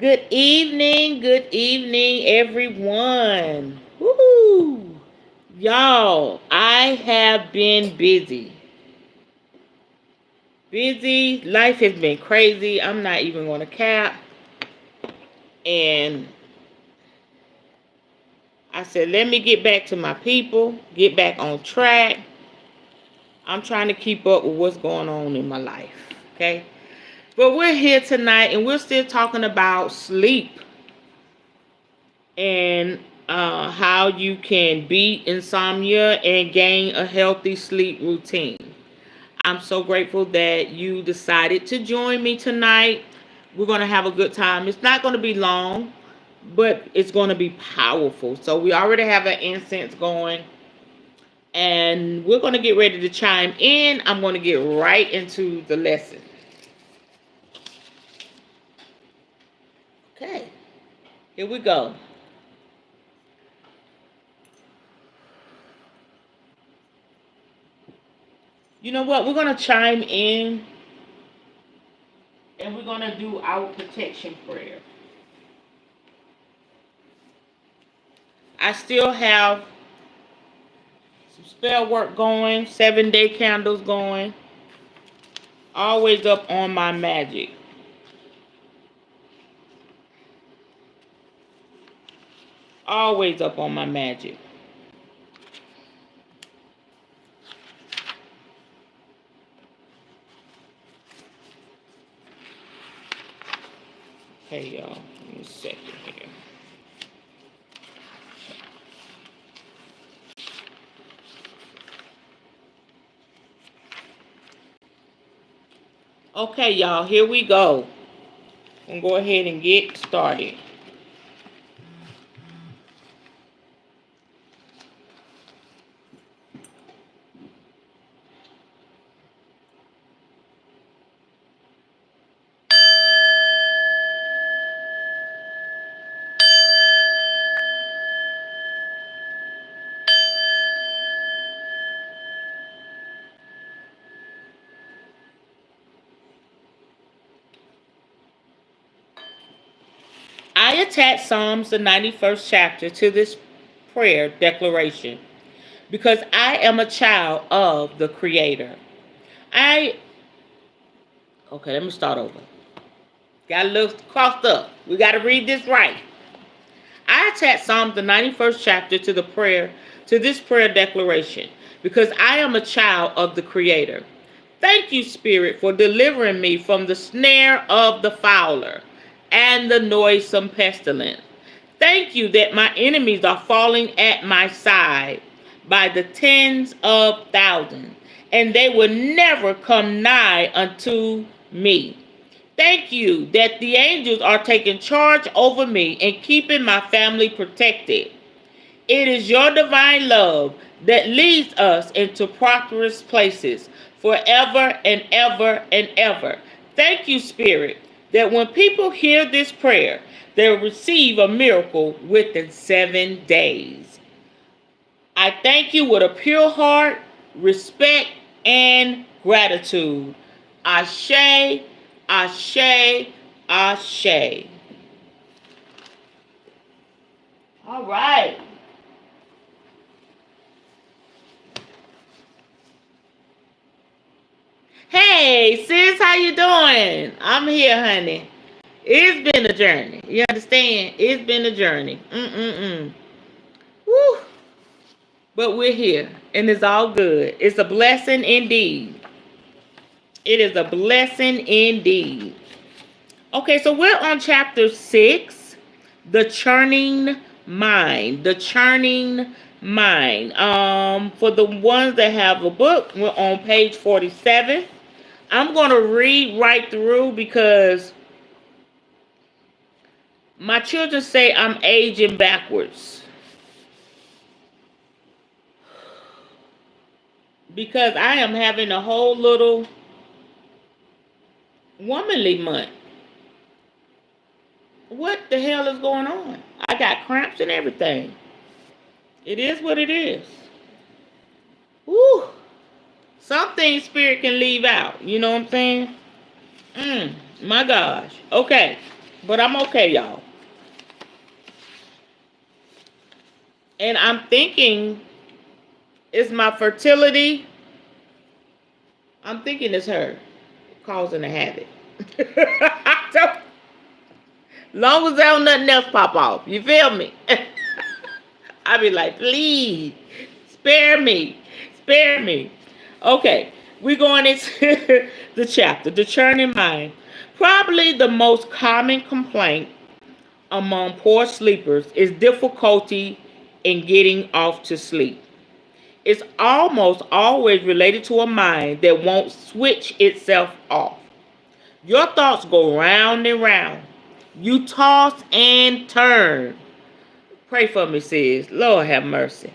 Good evening, everyone. Woo! Y'all, I have been busy. Busy. Life has been crazy. I'm not even going to cap. And I said, let me get back to my people, get back on track. I'm trying to keep up with what's going on in my life. Okay? But we're here tonight and we're still talking about sleep. And how you can beat insomnia and gain a healthy sleep routine. I'm so grateful that you decided to join me tonight. We're going to have a good time. It's not going to be long, but it's going to be powerful. So we already have an incense going, and we're going to get ready to chime in. I'm going to get right into the lesson. Okay, here we go. You know what? We're going to chime in and we're going to do our protection prayer. I still have some spell work going, 7-day candles going. Always up on my magic. Always up on my magic. Okay, y'all. Give me a second here. Okay, y'all. Here we go. I'm going to go ahead and get started. I attach Psalms, the 91st chapter, to this prayer declaration because I am a child of the Creator. Okay, let me start over. Got a little crossed up. We got to read this right. I attach Psalms, the 91st chapter, to this prayer declaration because I am a child of the Creator. Thank you, Spirit, for delivering me from the snare of the fowler and the noisome pestilence. Thank you that my enemies are falling at my side by the tens of thousands, and they will never come nigh unto me. Thank you that the angels are taking charge over me and keeping my family protected. It is your divine love that leads us into prosperous places forever and ever and ever. Thank you, Spirit, that when people hear this prayer, they'll receive a miracle within 7 days. I thank you with a pure heart, respect, and gratitude. Ashe, ashe, ashe. All right. Hey, sis, how you doing? I'm here, honey. It's been a journey. You understand? It's been a journey. Woo. But we're here, and it's all good. It's a blessing indeed. It is a blessing indeed. Okay, so we're on chapter 6, the churning mind. The churning mind. For the ones that have a book, we're on page 47. I'm going to read right through because my children say I'm aging backwards. Because I am having a whole little womanly month. What the hell is going on? I got cramps and everything. It is what it is. Woo. Some things spirit can leave out. You know what I'm saying? My gosh. Okay. But I'm okay, y'all. And I'm thinking, it's my fertility. I'm thinking it's her causing a habit. So, long as there don't nothing else pop off. You feel me? I be like, please, spare me. Spare me. Okay, we're going into the chapter, the churning mind. Probably the most common complaint among poor sleepers is difficulty in getting off to sleep. It's almost always related to a mind that won't switch itself off. Your thoughts go round and round. You toss and turn. Pray for me, sis. Lord have mercy.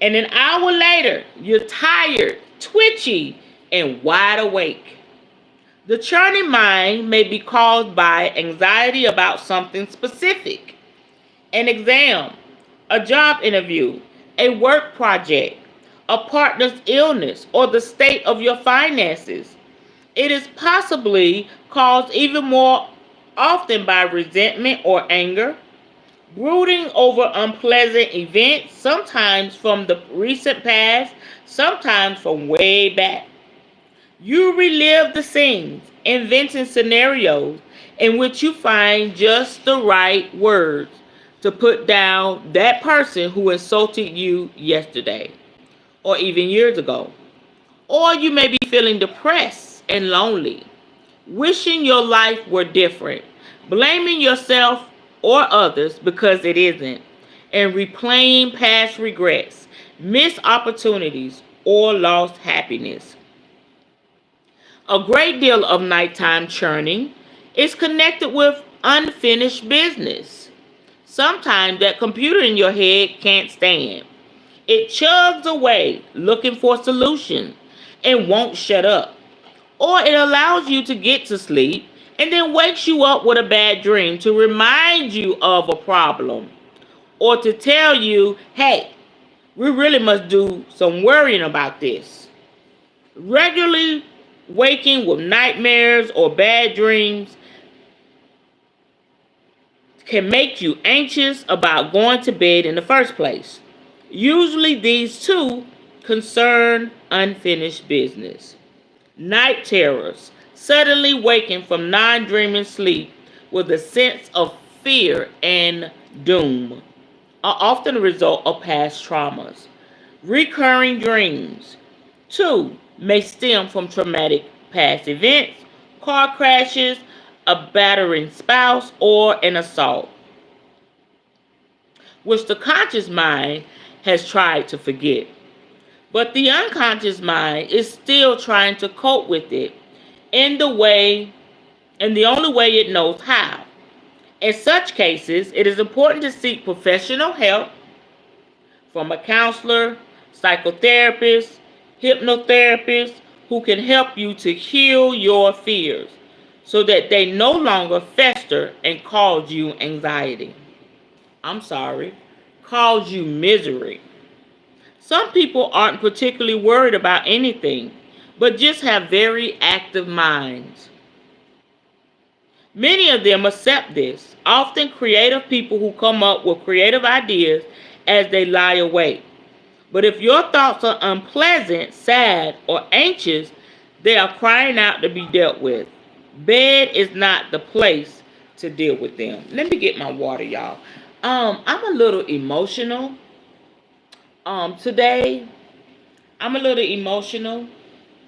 And an hour later, you're tired, twitchy, and wide awake. The churning mind may be caused by anxiety about something specific, an exam, a job interview, a work project, a partner's illness, or the state of your finances. It is possibly caused even more often by resentment or anger, brooding over unpleasant events, sometimes from the recent past, sometimes from way back. You relive the scenes, inventing scenarios in which you find just the right words to put down that person who insulted you yesterday or even years ago. Or you may be feeling depressed and lonely, wishing your life were different, blaming yourself or others because it isn't, and replaying past regrets, missed opportunities, or lost happiness. A great deal of nighttime churning is connected with unfinished business. Sometimes that computer in your head can't stand. It chugs away looking for solutions and won't shut up. Or it allows you to get to sleep and then wakes you up with a bad dream to remind you of a problem or to tell you, hey, we really must do some worrying about this. Regularly waking with nightmares or bad dreams can make you anxious about going to bed in the first place. Usually these two concern unfinished business. Night terrors, suddenly waking from non-dreaming sleep with a sense of fear and doom, are often a result of past traumas. Recurring dreams, too, may stem from traumatic past events, car crashes, a battering spouse, or an assault, which the conscious mind has tried to forget. But the unconscious mind is still trying to cope with it in the only way it knows how. In such cases, it is important to seek professional help from a counselor, psychotherapist, hypnotherapist who can help you to heal your fears so that they no longer fester and cause you anxiety. Cause you misery. Some people aren't particularly worried about anything, but just have very active minds. Many of them accept this, often creative people who come up with creative ideas as they lie awake. But if your thoughts are unpleasant, sad, or anxious, they are crying out to be dealt with. Bed is not the place to deal with them. Let me get my water, y'all. I'm a little emotional. Today, I'm a little emotional.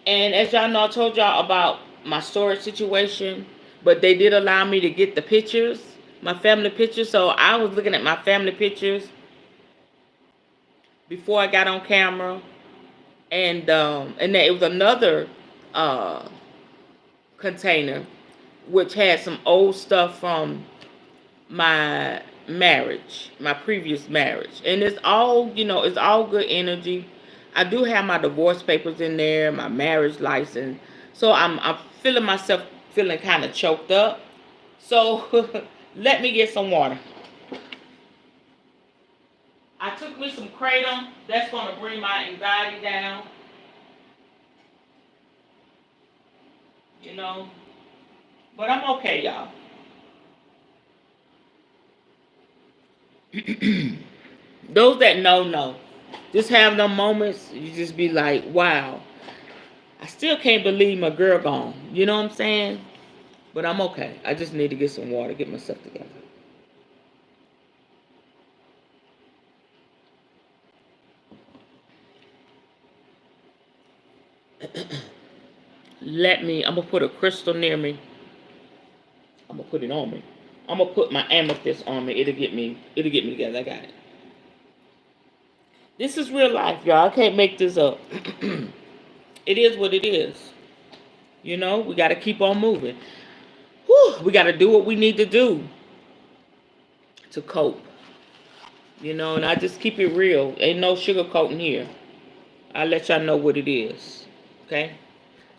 And as y'all know, I told y'all about my storage situation. But they did allow me to get the pictures, my family pictures. So I was looking at my family pictures before I got on camera. And then it was another container which had some old stuff from my marriage, my previous marriage. And it's all, it's all good energy. I do have my divorce papers in there, my marriage license. So I'm feeling myself feeling kind of choked up. So let me get some water. I took me some kratom. That's going to bring my anxiety down. But I'm okay, y'all. Those that know. Just have them moments, you just be like, wow, I still can't believe my girl gone. You know what I'm saying? But I'm okay. I just need to get some water, get myself together. I'm going to put a crystal near me. I'm going to put it on me. I'm going to put my amethyst on me. It'll get me together. I got it. This is real life, y'all. I can't make this up. It is what it is. You know, we got to keep on moving. Whew, we got to do what we need to do to cope. You know, and I just keep it real. Ain't no sugarcoating here. I'll let y'all know what it is. Okay?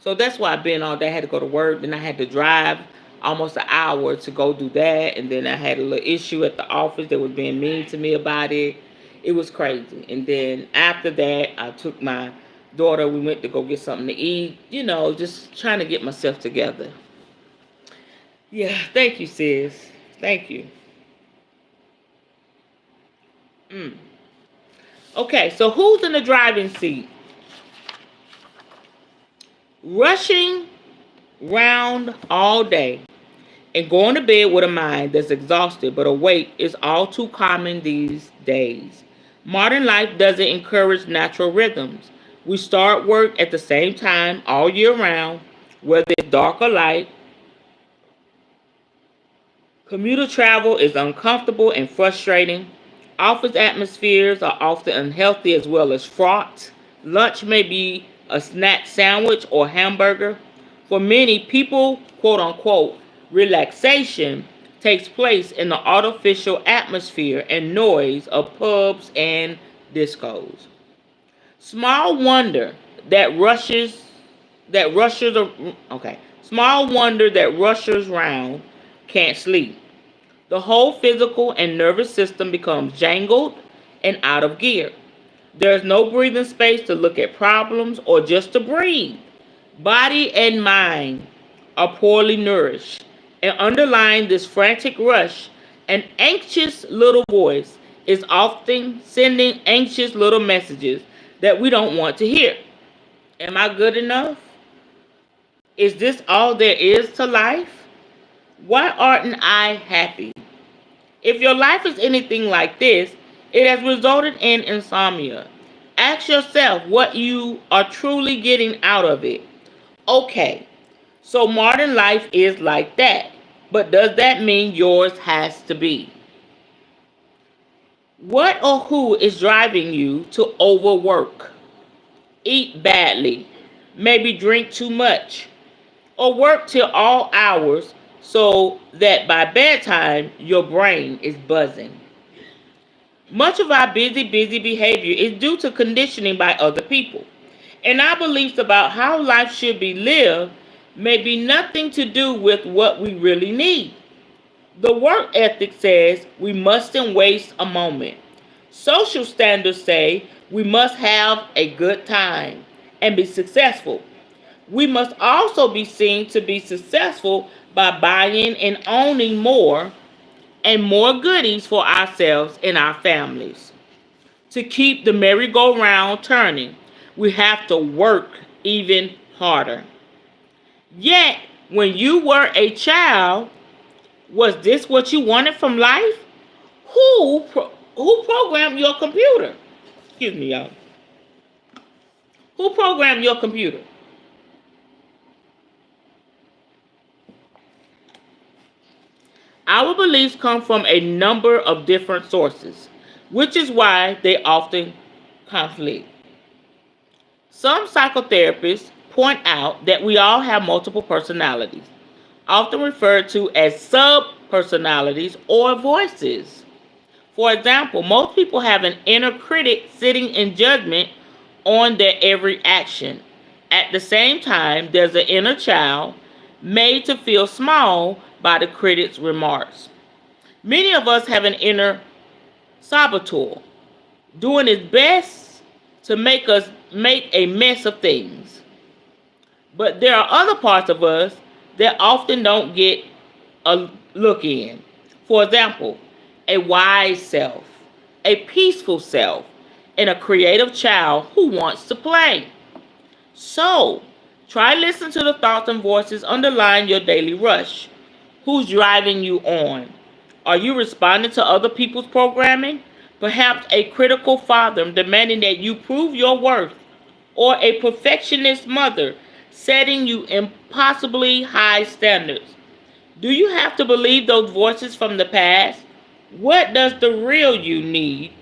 So that's why I've been all day. I had to go to work. Then I had to drive almost an hour to go do that. And then I had a little issue at the office. They was being mean to me about it. It was crazy. And then after that, I took my daughter. We went to go get something to eat. You know, just trying to get myself together. Yeah, thank you, sis. Thank you. Okay, so who's in the driving seat? Rushing round all day and going to bed with a mind that's exhausted but awake is all too common these days. Modern life doesn't encourage natural rhythms. We start work at the same time all year round, whether it's dark or light. Commuter travel is uncomfortable and frustrating. Office atmospheres are often unhealthy as well as fraught. Lunch may be a snack sandwich or hamburger. For many people, quote unquote, relaxation takes place in the artificial atmosphere and noise of pubs and discos. Small wonder that Small wonder that rushers round can't sleep. The whole physical and nervous system becomes jangled and out of gear. There's no breathing space to look at problems or just to breathe. Body and mind are poorly nourished, and underlying this frantic rush, an anxious little voice is often sending anxious little messages that we don't want to hear. Am I good enough? Is this all there is to life? Why aren't I happy? If your life is anything like this, it has resulted in insomnia. Ask yourself what you are truly getting out of it. Okay, so modern life is like that, but does that mean yours has to be? What or who is driving you to overwork, eat badly, maybe drink too much, or work till all hours so that by bedtime your brain is buzzing? Much of our busy behavior is due to conditioning by other people, and our beliefs about how life should be lived may be nothing to do with what we really need. The work ethic says we mustn't waste a moment. Social standards say we must have a good time and be successful. We must also be seen to be successful by buying and owning more and more goodies for ourselves and our families. To keep the merry-go-round turning, we have to work even harder. Yet, when you were a child, was this what you wanted from life? Who programmed your computer? Excuse me, y'all. Who programmed your computer? Our beliefs come from a number of different sources, which is why they often conflict. Some psychotherapists point out that we all have multiple personalities, often referred to as sub-personalities or voices. For example, most people have an inner critic sitting in judgment on their every action. At the same time, there's an inner child made to feel small by the critic's remarks. Many of us have an inner saboteur doing his best to make us make a mess of things. But there are other parts of us that often don't get a look in. For example, a wise self, a peaceful self, and a creative child who wants to play. So, try listen to the thoughts and voices underlying your daily rush. Who's driving you on? Are you responding to other people's programming? Perhaps a critical father demanding that you prove your worth, or a perfectionist mother setting you impossibly high standards. Do you have to believe those voices from the past? What does the real you need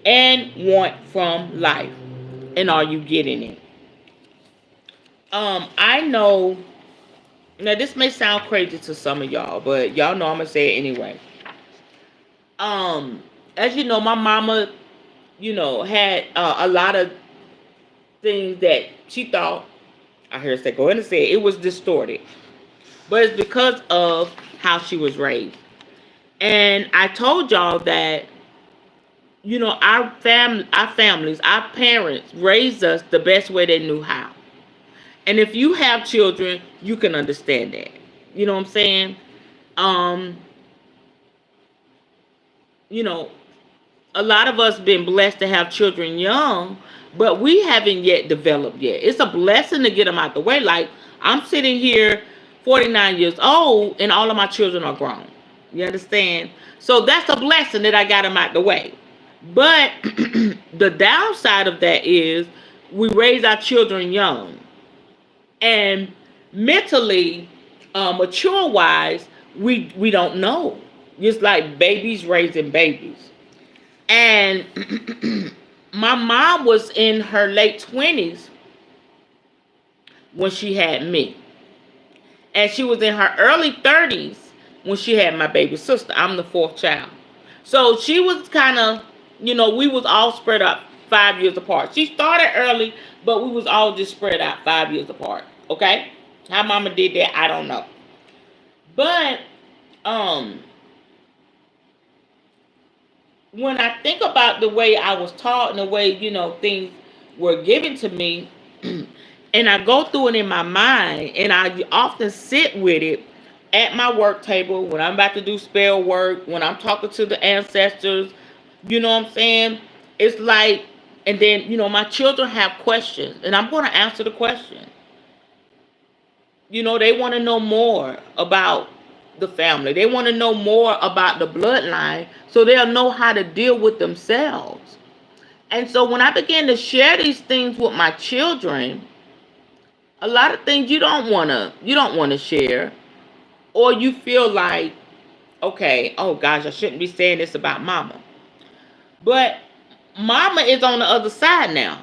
and want from life? And are you getting it? I know, now this may sound crazy to some of y'all, but y'all know I'm gonna say it anyway. As you know, my mama, had a lot of things that she thought, I heard her say, go ahead and say it was distorted. But it's because of how she was raised. And I told y'all that, our families, our parents raised us the best way they knew how. And if you have children, you can understand that. You know what I'm saying? Um, you know, a lot of us been blessed to have children young, but we haven't yet developed yet. It's a blessing to get them out the way. Like, I'm sitting here 49 years old and all of my children are grown. You understand? So that's a blessing that I got them out the way. But the downside of that is we raise our children young. And mentally, mature wise, we don't know. Just like babies raising babies. And my mom was in her late 20s when she had me. And she was in her early 30s when she had my baby sister. I'm the fourth child. So she was kind of, we was all spread out 5 years apart. She started early, but we was all just spread out 5 years apart. Okay? How mama did that, I don't know. But, when I think about the way I was taught and the way, things were given to me, and I go through it in my mind, and I often sit with it at my work table when I'm about to do spell work, when I'm talking to the ancestors, you know what I'm saying? It's like, and then, my children have questions, and I'm going to answer the question. They want to know more about the family. They want to know more about the bloodline so they'll know how to deal with themselves. And so when I began to share these things with my children, a lot of things you don't want to share, or you feel like, okay, oh gosh, I shouldn't be saying this about mama. But mama is on the other side now.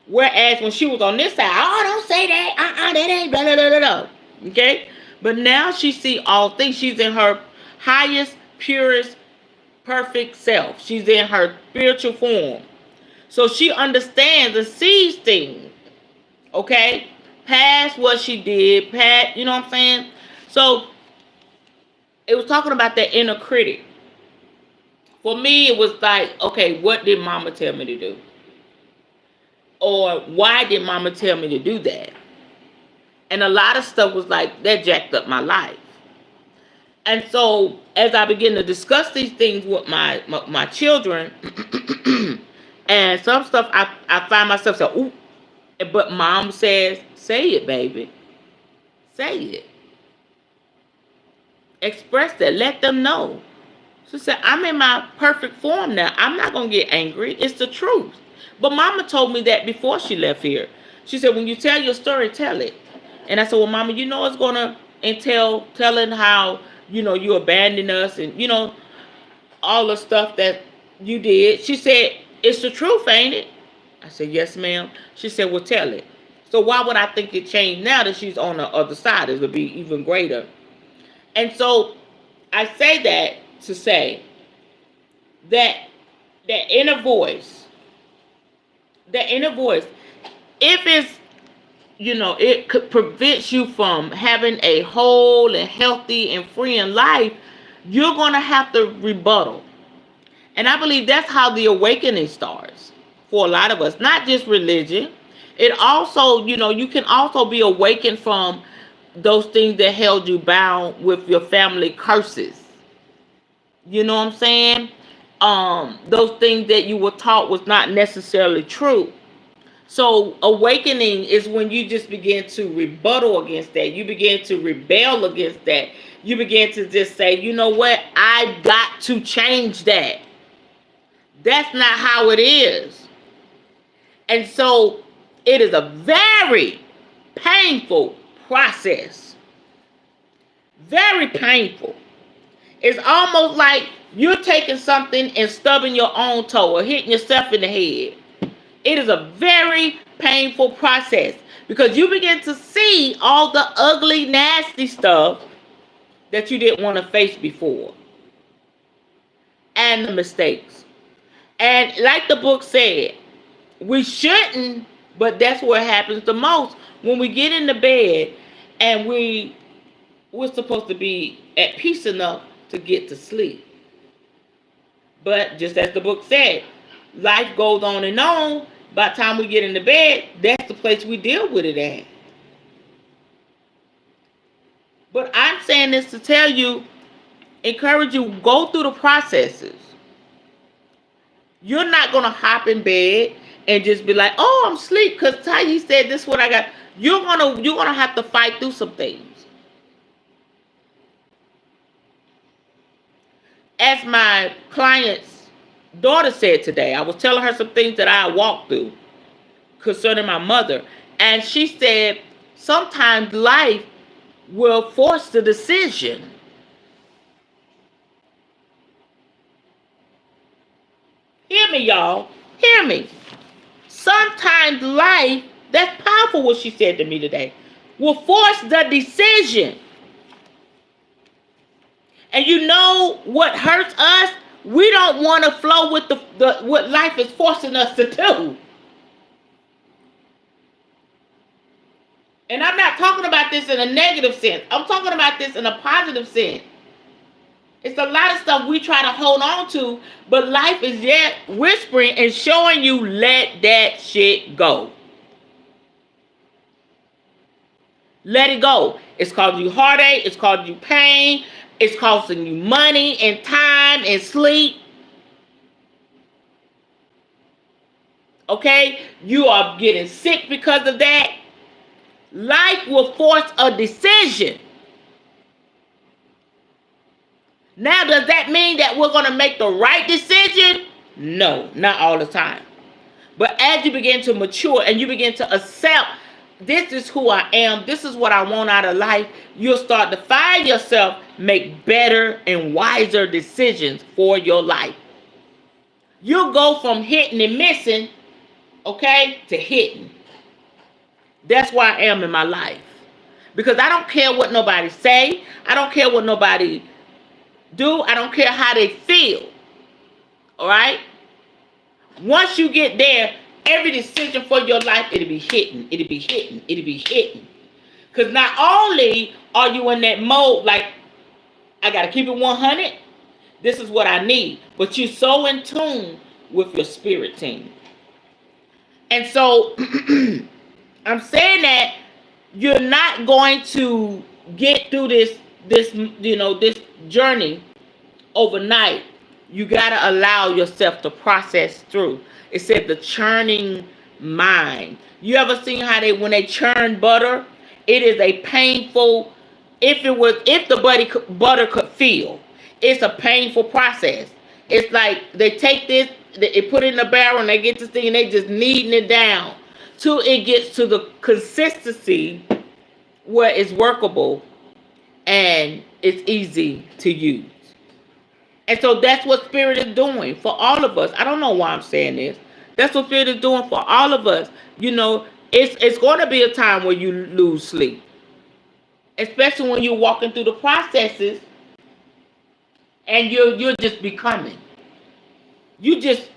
Whereas when she was on this side, oh, don't say that. That ain't blah, blah, blah, blah. Okay? But now she see all things. She's in her highest, purest, perfect self. She's in her spiritual form. So she understands and sees things. Okay? Past what she did. Past, you know what I'm saying? So it was talking about that inner critic. For me, it was like, okay, what did mama tell me to do? Or why did mama tell me to do that? And a lot of stuff was like, that jacked up my life. And so as I begin to discuss these things with my children, and some stuff I find myself saying, ooh, but mom says, say it, baby. Say it. Express that. Let them know. She said, I'm in my perfect form now. I'm not going to get angry. It's the truth. But mama told me that before she left here. She said, when you tell your story, tell it. And I said, well, mama, it's going to entail telling how, you abandoned us and, all the stuff that you did. She said, it's the truth, ain't it? I said, yes, ma'am. She said, well, tell it. So why would I think it changed now that she's on the other side? It would be even greater. And so I say that to say that inner voice, if it's, it could prevent you from having a whole and healthy and free in life, you're going to have to rebuttal. And I believe that's how the awakening starts for a lot of us, not just religion. It also, you can also be awakened from those things that held you bound with your family curses. You know what I'm saying? Those things that you were taught was not necessarily true. So awakening is when you just begin to rebuttal against that. You begin to rebel against that. You begin to just say, you know what? I got to change that. That's not how it is. And so it is a very painful process. Very painful. It's almost like you're taking something and stubbing your own toe or hitting yourself in the head. It is a very painful process because you begin to see all the ugly, nasty stuff that you didn't want to face before and the mistakes. And like the book said, we shouldn't, but that's where it happens the most. When we get into bed and we're supposed to be at peace enough to get to sleep. But just as the book said, life goes on and on. By the time we get into bed, that's the place we deal with it at. But I'm saying this to tell you, encourage you, go through the processes. You're not going to hop in bed and just be like, oh, I'm asleep because Tayi said this is what I got. You're gonna have to fight through some things. As my client's daughter said today, I was telling her some things that I walked through concerning my mother. And she said, sometimes life will force the decision. Hear me, y'all. Hear me. Sometimes life, that's powerful what she said to me today, will force the decision. And you know what hurts us? We don't want to flow with the what life is forcing us to do. And I'm not talking about this in a negative sense. I'm talking about this in a positive sense. It's a lot of stuff we try to hold on to, but life is yet whispering and showing you, let that shit go. Let it go. It's causing you heartache. It's causing you pain. It's costing you money and time and sleep. Okay? You are getting sick because of that. Life will force a decision. Now, does that mean that we're going to make the right decision? No, not all the time. But as you begin to mature and you begin to accept, this is who I am, this is what I want out of life, you'll start to find yourself make better and wiser decisions for your life. You'll go from hitting and missing, okay, to hitting. That's where I am in my life. Because I don't care what nobody say. I don't care what nobody do. I don't care how they feel. All right? Once you get there, every decision for your life, it'll be hitting. It'll be hitting. It'll be hitting. Because not only are you in that mode, like, I got to keep it 100. This is what I need. But you're so in tune with your spirit team. And so, I'm saying that you're not going to get through this journey overnight. You got to allow yourself to process through. It said the churning mind. You ever seen how when they churn butter? It is a painful, if the butter could feel, it's a painful process. It's like they take this, they put it in a barrel and they get this thing and they just kneading it down till it gets to the consistency where it's workable and it's easy to use. And so that's what Spirit is doing for all of us. I don't know why I'm saying this. That's what Spirit is doing for all of us. You know, it's going to be a time where you lose sleep. Especially when you're walking through the processes and you're just becoming. You just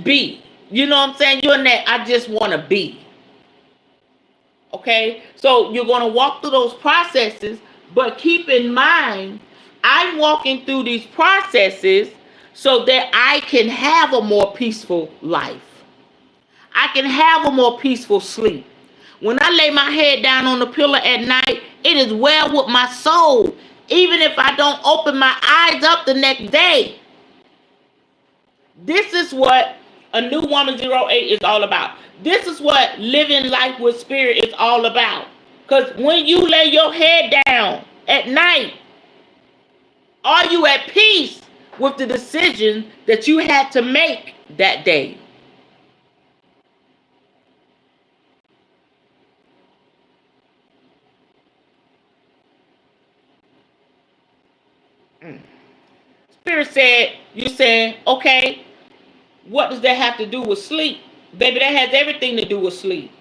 be. You know what I'm saying? You're in that I just want to be. Okay? So you're going to walk through those processes, but keep in mind, I'm walking through these processes so that I can have a more peaceful life. I can have a more peaceful sleep. When I lay my head down on the pillow at night, it is well with my soul. even if I don't open my eyes up the next day. This is what a new woman 08 is all about. This is what living life with spirit is all about. Because when you lay your head down at night, are you at peace with the decision that you had to make that day? Spirit said, you're saying, okay, what does that have to do with sleep? Baby, that has everything to do with sleep.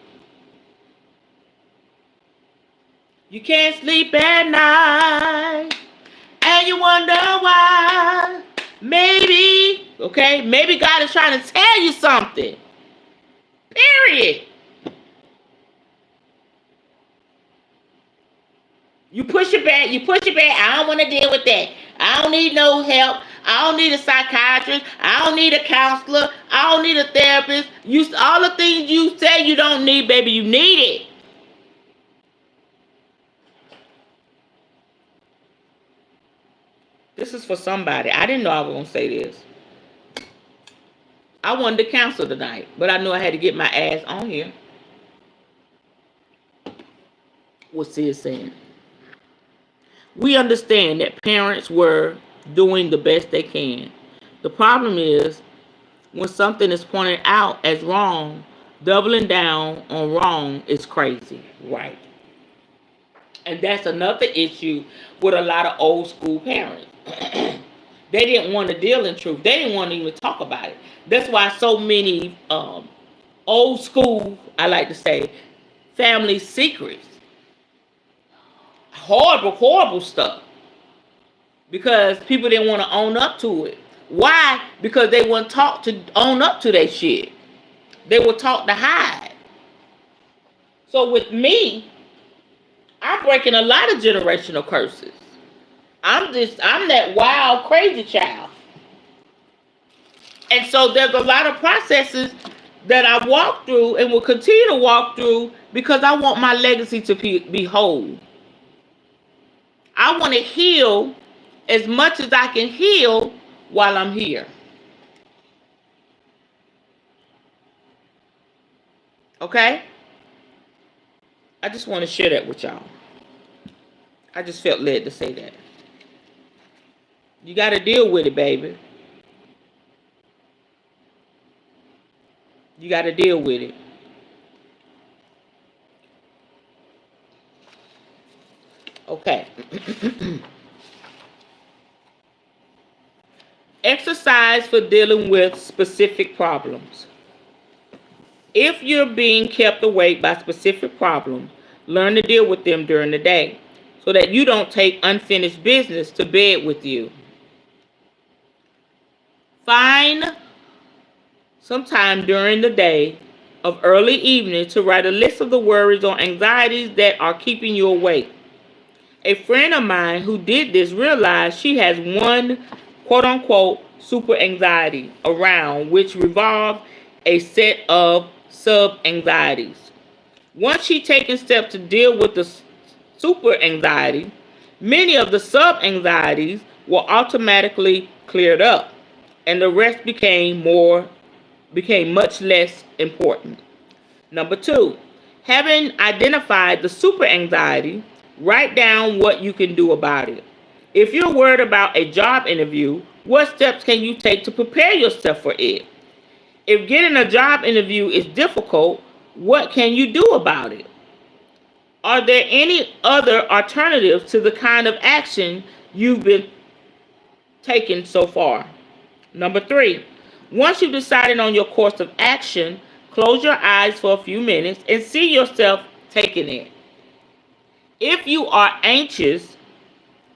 You can't sleep at night, and you wonder why. Maybe, okay, maybe God is trying to tell you something. Period. You push it back. I don't want to deal with that. I don't need no help. I don't need a psychiatrist. I don't need a counselor. I don't need a therapist. All the things you say you don't need, baby, you need it. This is for somebody. I didn't know I was going to say this. I wanted to cancel tonight, but I knew I had to get my ass on here. What's Sid saying? We understand that parents were doing the best they can. The problem is, when something is pointed out as wrong, doubling down on wrong is crazy, right? And that's another issue with a lot of old school parents. They didn't want to deal in truth. They didn't want to even talk about it. That's why so many old school, I like to say, family secrets. Horrible stuff. Because people didn't want to own up to it. Why? Because they weren't taught to own up to their shit. They were taught to hide. So with me, I'm breaking a lot of generational curses. I'm that wild, crazy child. And so there's a lot of processes that I walk through and will continue to walk through because I want my legacy to be whole. I want to heal as much as I can heal while I'm here. Okay? I just want to share that with y'all. I just felt led to say that. You got to deal with it, baby. You got to deal with it. Okay. Exercise for dealing with specific problems. If you're being kept awake by specific problems, learn to deal with them during the day so that you don't take unfinished business to bed with you. Find some time during the day of early evening to write a list of the worries or anxieties that are keeping you awake. A friend of mine who did this realized she has one quote-unquote super anxiety around which revolves a set of sub-anxieties. Once she taken steps to deal with the super anxiety, many of the sub-anxieties were automatically cleared up, and the rest became much less important. Number 2, having identified the super anxiety, write down what you can do about it. If you're worried about a job interview, what steps can you take to prepare yourself for it? If getting a job interview is difficult, what can you do about it? Are there any other alternatives to the kind of action you've been taking so far? Number 3, once you've decided on your course of action, close your eyes for a few minutes and see yourself taking it. If you are anxious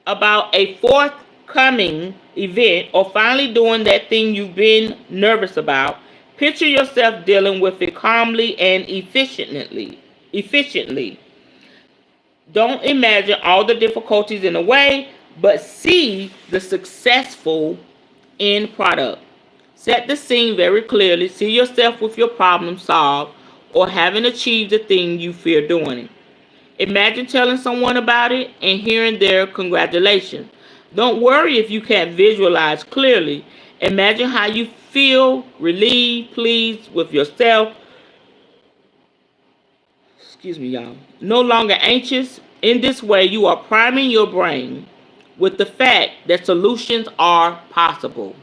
about a forthcoming event or finally doing that thing you've been nervous about, picture yourself dealing with it calmly and efficiently. Don't imagine all the difficulties in the way, but see the successful end product. Set the scene very clearly. See yourself with your problem solved or having achieved the thing you fear doing. Imagine telling someone about it and hearing their congratulations. Don't worry if you can't visualize clearly. Imagine how you feel relieved, pleased with yourself. Excuse me, y'all. No longer anxious. In this way, you are priming your brain with the fact that solutions are possible.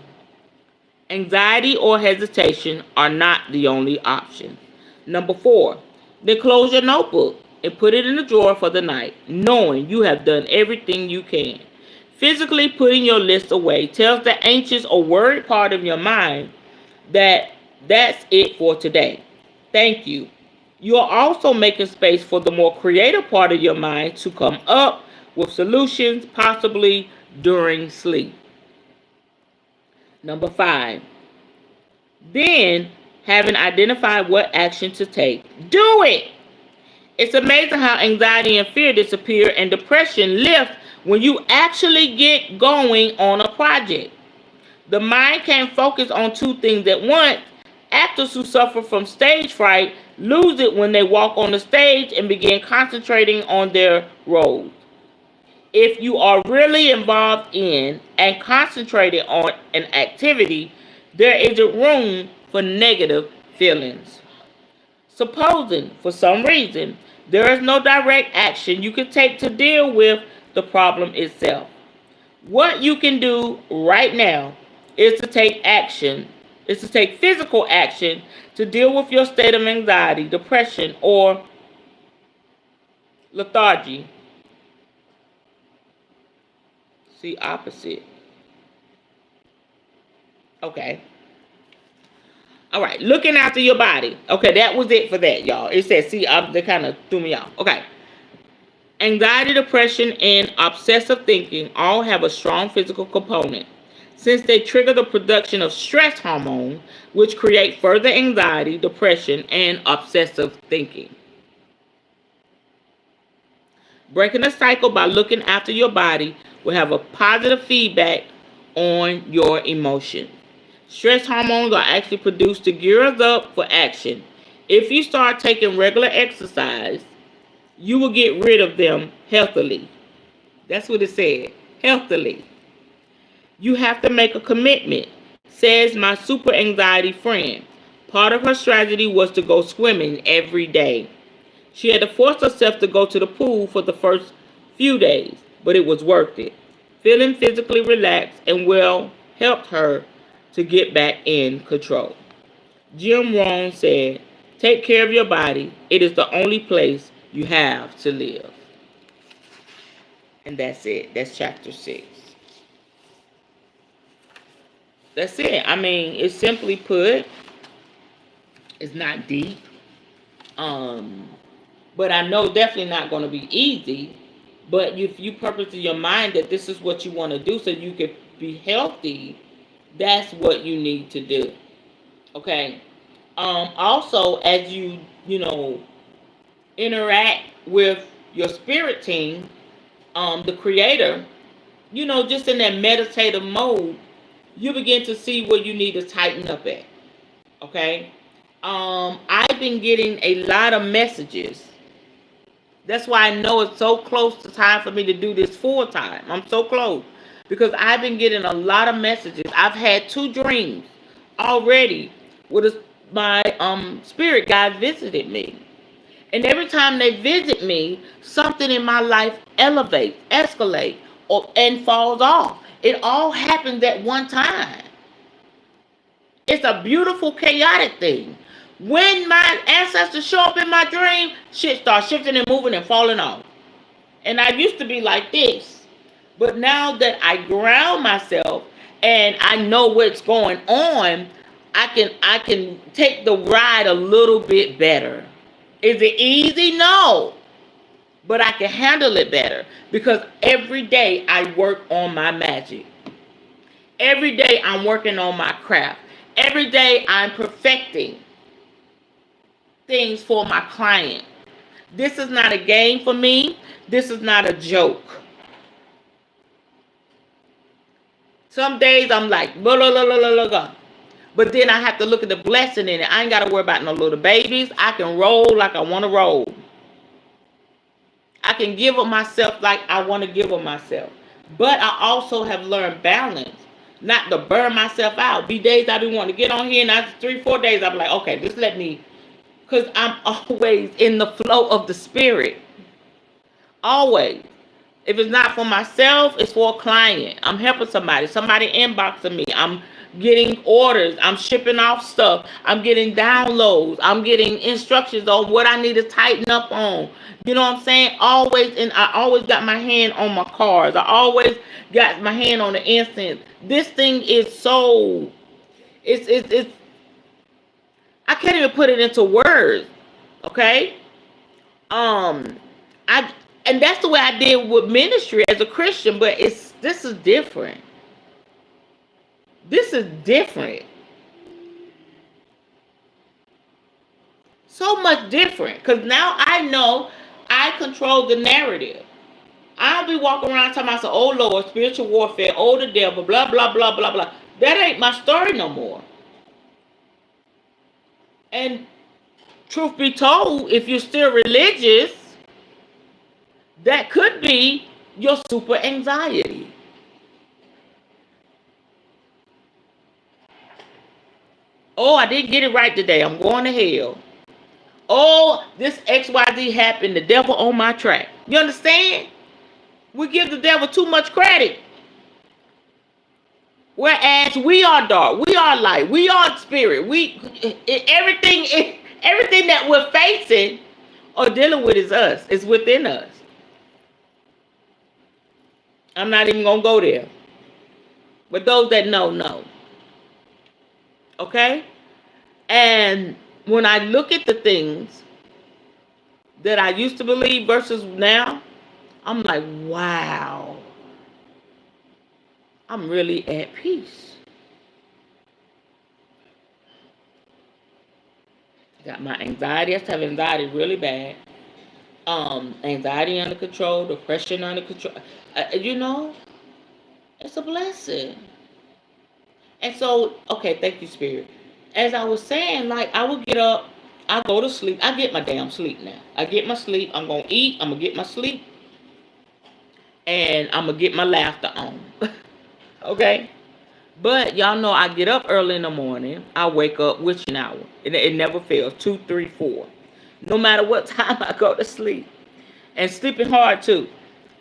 Anxiety or hesitation are not the only option. Number 4, then close your notebook and put it in the drawer for the night, knowing you have done everything you can. Physically putting your list away tells the anxious or worried part of your mind that that's it for today. Thank you. You are also making space for the more creative part of your mind to come up with solutions, possibly during sleep. Number 5, then having identified what action to take, do it. It's amazing how anxiety and fear disappear and depression lift when you actually get going on a project. The mind can't focus on two things at once. Actors who suffer from stage fright lose it when they walk on the stage and begin concentrating on their roles. If you are really involved in and concentrated on an activity, there isn't room for negative feelings. Supposing, for some reason, there is no direct action you can take to deal with the problem itself. What you can do right now is to take physical action to deal with your state of anxiety, depression, or lethargy. See, opposite. Okay. All right. Looking after your body. Okay, that was it for that, y'all. It said, see, they kind of threw me off. Okay. Anxiety, depression, and obsessive thinking all have a strong physical component, since they trigger the production of stress hormone, which create further anxiety, depression, and obsessive thinking. Breaking the cycle by looking after your body will have a positive feedback on your emotion. Stress hormones are actually produced to gear us up for action. If you start taking regular exercise, you will get rid of them healthily. That's what it said, healthily. You have to make a commitment, says my super anxiety friend. Part of her strategy was to go swimming every day. She had to force herself to go to the pool for the first few days, but it was worth it. Feeling physically relaxed and well helped her to get back in control. Jim Rohn said, take care of your body. It is the only place you have to live. And that's it. That's chapter 6. That's it. I mean, it's simply put. It's not deep. But I know definitely not going to be easy. But if you purpose in your mind that this is what you want to do so you can be healthy, that's what you need to do. Okay. Also, as you interact with your spirit team, the creator, just in that meditative mode, you begin to see where you need to tighten up at. Okay. I've been getting a lot of messages. That's why I know it's so close to time for me to do this full time. I'm so close. Because I've been getting a lot of messages. I've had 2 dreams already with my spirit guide visited me. And every time they visit me, something in my life elevates, escalates, and falls off. It all happens at one time. It's a beautiful, chaotic thing. When my ancestors show up in my dream, shit starts shifting and moving and falling off. And I used to be like this. But now that I ground myself and I know what's going on, I can take the ride a little bit better. Is it easy? No. But I can handle it better because every day I work on my magic. Every day I'm working on my craft. Every day I'm perfecting things for my client. This is not a game for me. This is not a joke. Some days I'm like, blah, blah, blah, blah, blah, blah. But then I have to look at the blessing in it. I ain't got to worry about no little babies. I can roll like I want to roll. I can give of myself like I want to give of myself. But I also have learned balance. Not to burn myself out. Be days I be wanting to get on here, and after 3-4 days I be like, okay, just let me, because I'm always in the flow of the spirit. Always. If it's not for myself, it's for a client. I'm helping somebody. Somebody inboxing me. I'm getting orders. I'm shipping off stuff. I'm getting downloads. I'm getting instructions on what I need to tighten up on. You know what I'm saying? Always, and I always got my hand on my cars. I always got my hand on the incense. This thing is so, it's I can't even put it into words. Okay? I and that's the way I did with ministry as a Christian, but this is different. This is different. So much different. Because now I know I control the narrative. I don't be walking around talking about, oh Lord, spiritual warfare, oh the devil, blah, blah, blah, blah, blah. That ain't my story no more. And truth be told, if you're still religious, that could be your super anxiety. Oh, I didn't get it right today. I'm going to hell. Oh, this XYZ happened. The devil on my track. You understand? We give the devil too much credit. Whereas we are dark. We are light. We are spirit. Everything that we're facing or dealing with is us. It's within us. I'm not even going to go there. But those that know. Okay? And when I look at the things that I used to believe versus now, I'm like, wow. I'm really at peace. Got my anxiety. I used to have anxiety really bad. Anxiety under control, depression under control. It's a blessing. And so, okay, thank you, Spirit. As I was saying, like, I would get up, I go to sleep. I get my damn sleep now. I get my sleep. I'm going to eat. I'm going to get my sleep. And I'm going to get my laughter on. Okay? But y'all know I get up early in the morning. I wake up witching hour. It never fails. 2, 3, 4. No matter what time I go to sleep. And sleeping hard, too.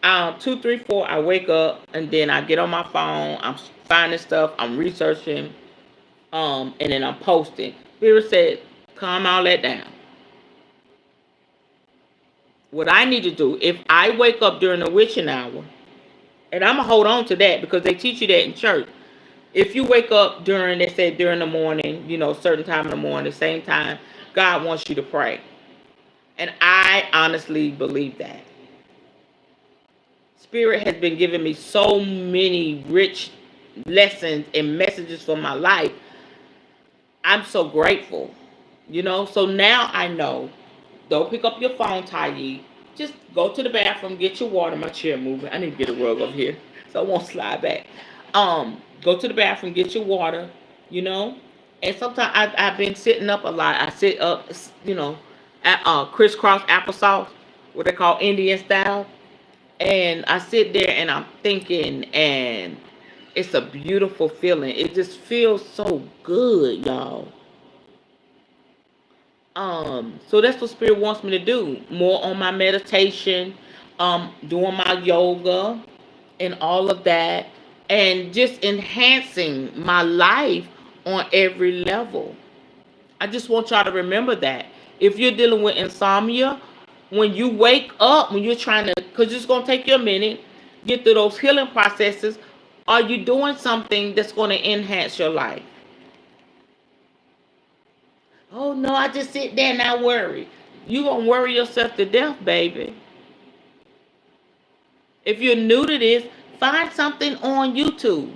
2, 3, 4, I wake up. And then I get on my phone. I'm finding stuff. I'm researching. And then I'm posting. Spirit said, calm all that down. What I need to do, if I wake up during the witching hour, and I'm going to hold on to that because they teach you that in church. If you wake up during the morning, certain time in the morning, same time, God wants you to pray. And I honestly believe that. Spirit has been giving me so many rich lessons and messages for my life. I'm so grateful. So now I know. Don't pick up your phone, Tayi. Just go to the bathroom, get your water. My chair moving. I need to get a rug over here so I won't slide back. Go to the bathroom, get your water, And sometimes I've been sitting up a lot. I sit up, at crisscross applesauce, what they call Indian style. And I sit there and I'm thinking, and it's a beautiful feeling. It just feels so good, y'all. So that's what Spirit wants me to do. More on my meditation, doing my yoga and all of that. And just enhancing my life on every level. I just want y'all to remember that. If you're dealing with insomnia, when you wake up, when you're trying to, because it's going to take you a minute, get through those healing processes, are you doing something that's going to enhance your life? Oh, no, I just sit there and I worry. You're going to worry yourself to death, baby. If you're new to this, find something on YouTube.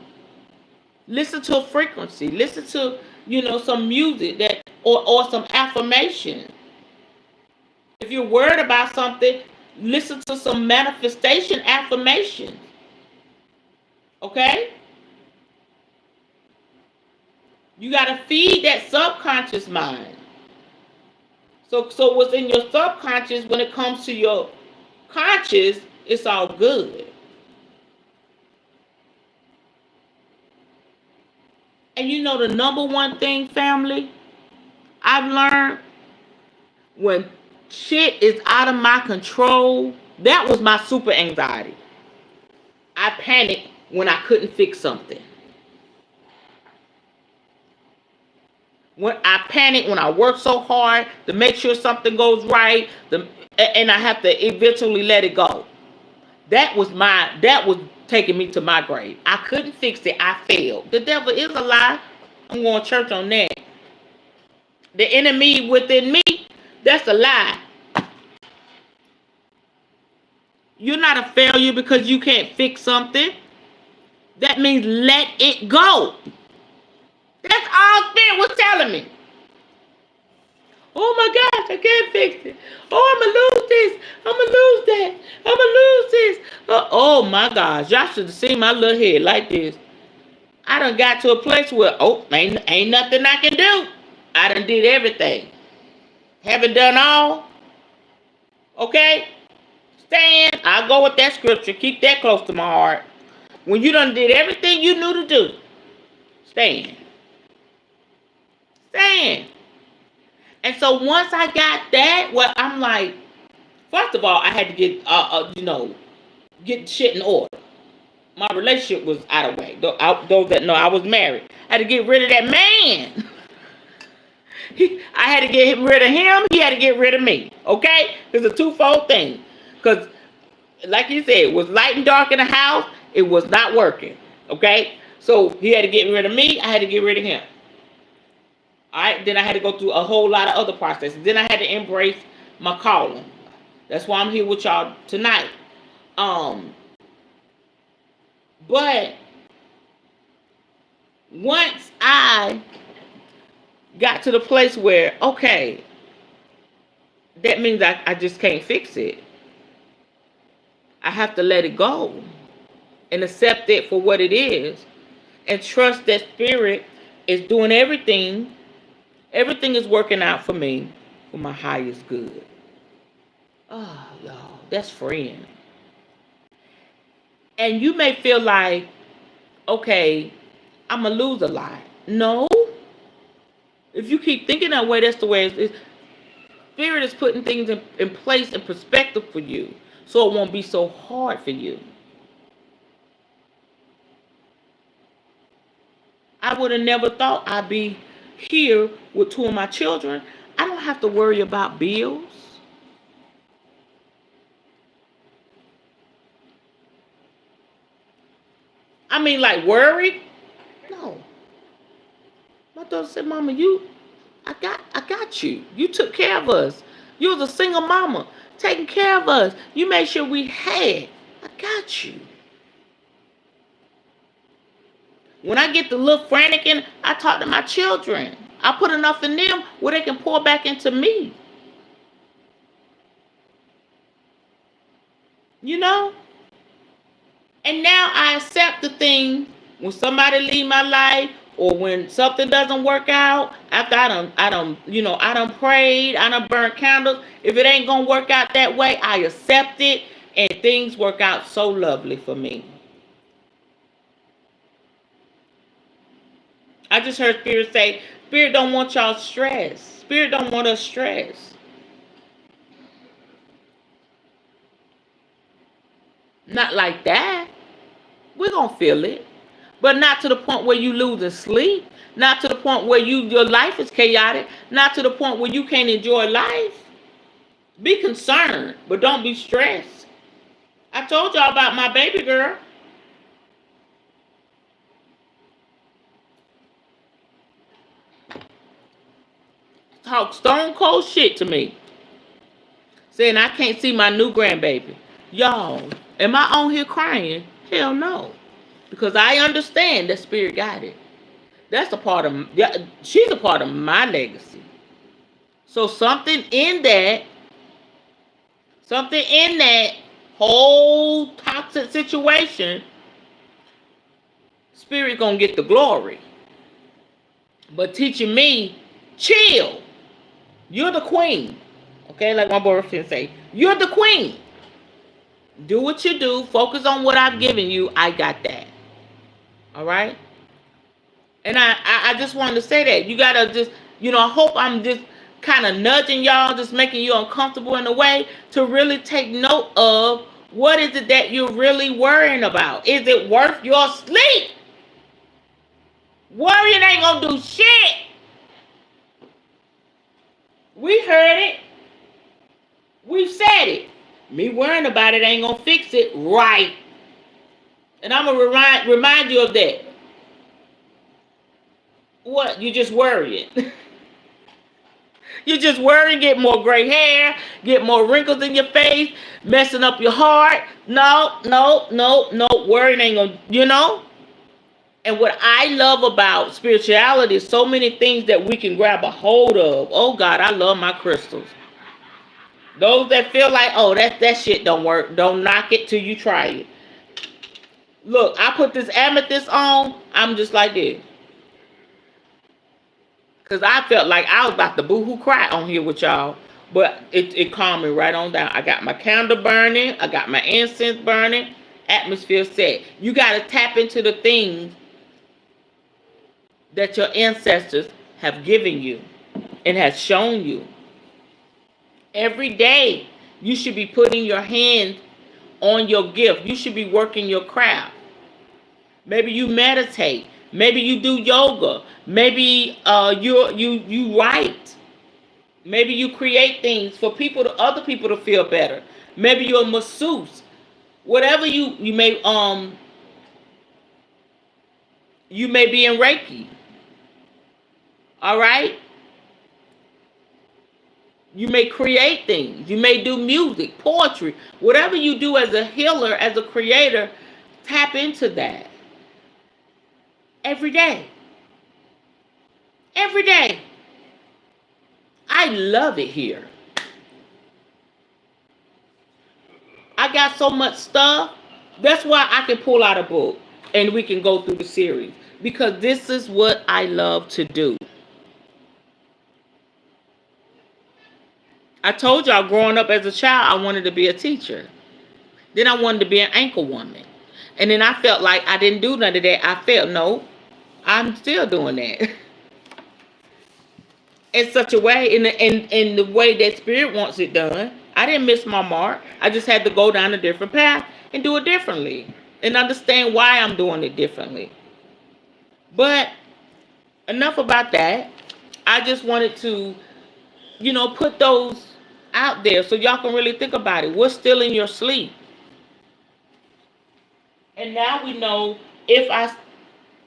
Listen to a frequency. Listen to, some music or some affirmation. If you're worried about something, listen to some manifestation affirmations. Okay? You got to feed that subconscious mind. So what's in your subconscious when it comes to your conscious, it's all good. And you know the number one thing, family, I've learned when shit is out of my control, that was my super anxiety. I panicked when I couldn't fix something. When I panic, when I work so hard to make sure something goes right, and I have to eventually let it go. That was taking me to my grave. I couldn't fix it. I failed. The devil is a lie. I'm going to church on that. The enemy within me, that's a lie. You're not a failure because you can't fix something. That means let it go. That's all Spirit was telling me. Oh my gosh, I can't fix it. Oh, I'm going to lose this. I'm going to lose that. I'm going to lose this. Oh my gosh, y'all should have seen my little head like this. I done got to a place where, ain't nothing I can do. I done did everything. Haven't done all. Okay? Stand. I'll go with that scripture. Keep that close to my heart. When you done did everything you knew to do, stand. Stand. And so once I got that, well, I'm like, first of all, I had to get, get shit in order. My relationship was out of way. Those that know I was married, I had to get rid of that man. I had to get rid of him. He had to get rid of me. Okay? It's a twofold thing. Because, like you said, it was light and dark in the house. It was not working. Okay? So he had to get rid of me. I had to get rid of him. All right? Then I had to go through a whole lot of other processes. Then I had to embrace my calling. That's why I'm here with y'all tonight. But once I got to the place where, okay, that means I just can't fix it. I have to let it go and accept it for what it is and trust that Spirit is doing everything. Everything is working out for me for my highest good. Oh, y'all, that's freeing. And you may feel like, okay, I'm going to lose a lot. No. If you keep thinking that way, that's the way it is. Spirit is putting things in place and perspective for you so it won't be so hard for you. I would have never thought I'd be here with two of my children. I don't have to worry about bills. I mean, like, worried? No. My daughter said, Mama, I got you. You took care of us. You was a single mama, taking care of us. You made sure we had. I got you. When I get the little frantic, I talk to my children. I put enough in them where they can pour back into me. You know? And now I accept the thing when somebody leave my life or when something doesn't work out after I done prayed, I done burnt candles. If it ain't gonna work out that way, I accept it and things work out so lovely for me. I just heard Spirit say, Spirit don't want y'all stressed. Spirit don't want us stressed. Not like that. We're going to feel it. But not to the point where you losing sleep. Not to the point where your life is chaotic. Not to the point where you can't enjoy life. Be concerned, but don't be stressed. I told y'all about my baby girl. Talk stone cold shit to me. Saying I can't see my new grandbaby. Y'all, am I on here crying? Hell no. Because I understand that Spirit got it. That's a part of, she's a part of my legacy. So something in that whole toxic situation, Spirit gonna get the glory. But teaching me, chill. You're the queen. Okay, like my boyfriend say, you're the queen. Do what you do. Focus on what I've given you. I got that. All right? And I just wanted to say that. You got to just, I hope I'm just kind of nudging y'all, just making you uncomfortable in a way to really take note of what is it that you're really worrying about. Is it worth your sleep? Worrying ain't going to do shit. We heard it. We've said it. Me worrying about it ain't going to fix it, right? And I'm going to remind you of that. What? You just worrying. You just worry, get more gray hair, get more wrinkles in your face, messing up your heart. No. Worrying ain't gonna, And what I love about spirituality is so many things that we can grab a hold of. Oh God, I love my crystals. Those that feel like, oh, that shit don't work, don't knock it till you try it. Look, I put this amethyst on, I'm just like this. Because I felt like I was about to boo-hoo cry on here with y'all. But it calmed me right on down. I got my candle burning. I got my incense burning. Atmosphere set. You got to tap into the things that your ancestors have given you and has shown you. Every day, you should be putting your hand on your gift. You should be working your craft. Maybe you meditate. Maybe you do yoga. Maybe you write. Maybe you create things for other people to feel better. Maybe you're a masseuse. Whatever you may be in Reiki. All right? You may create things. You may do music, poetry. Whatever you do as a healer, as a creator, tap into that. Every day. Every day. I love it here. I got so much stuff. That's why I can pull out a book and we can go through the series. Because this is what I love to do. I told y'all growing up as a child, I wanted to be a teacher. Then I wanted to be an anchor woman. And then I felt like I didn't do none of that. I felt, no, I'm still doing that. In such a way, in the way that Spirit wants it done. I didn't miss my mark. I just had to go down a different path and do it differently. And understand why I'm doing it differently. But enough about that. I just wanted to, put those out there so y'all can really think about it. What's still in your sleep? And now we know if our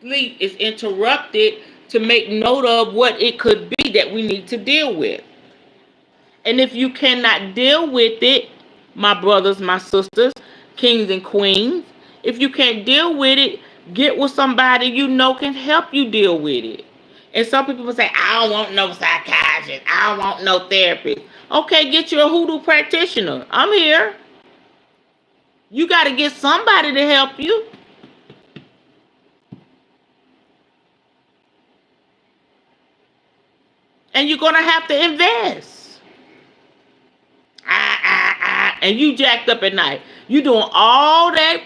sleep is interrupted, to make note of what it could be that we need to deal with. And if you cannot deal with it, my brothers, my sisters, kings and queens, if you can't deal with it, get with somebody can help you deal with it. And some people say, I don't want no psychiatrist. I don't want no therapist. Okay, get you a hoodoo practitioner. I'm here. You got to get somebody to help you. And you're going to have to invest. And you jacked up at night. You doing all that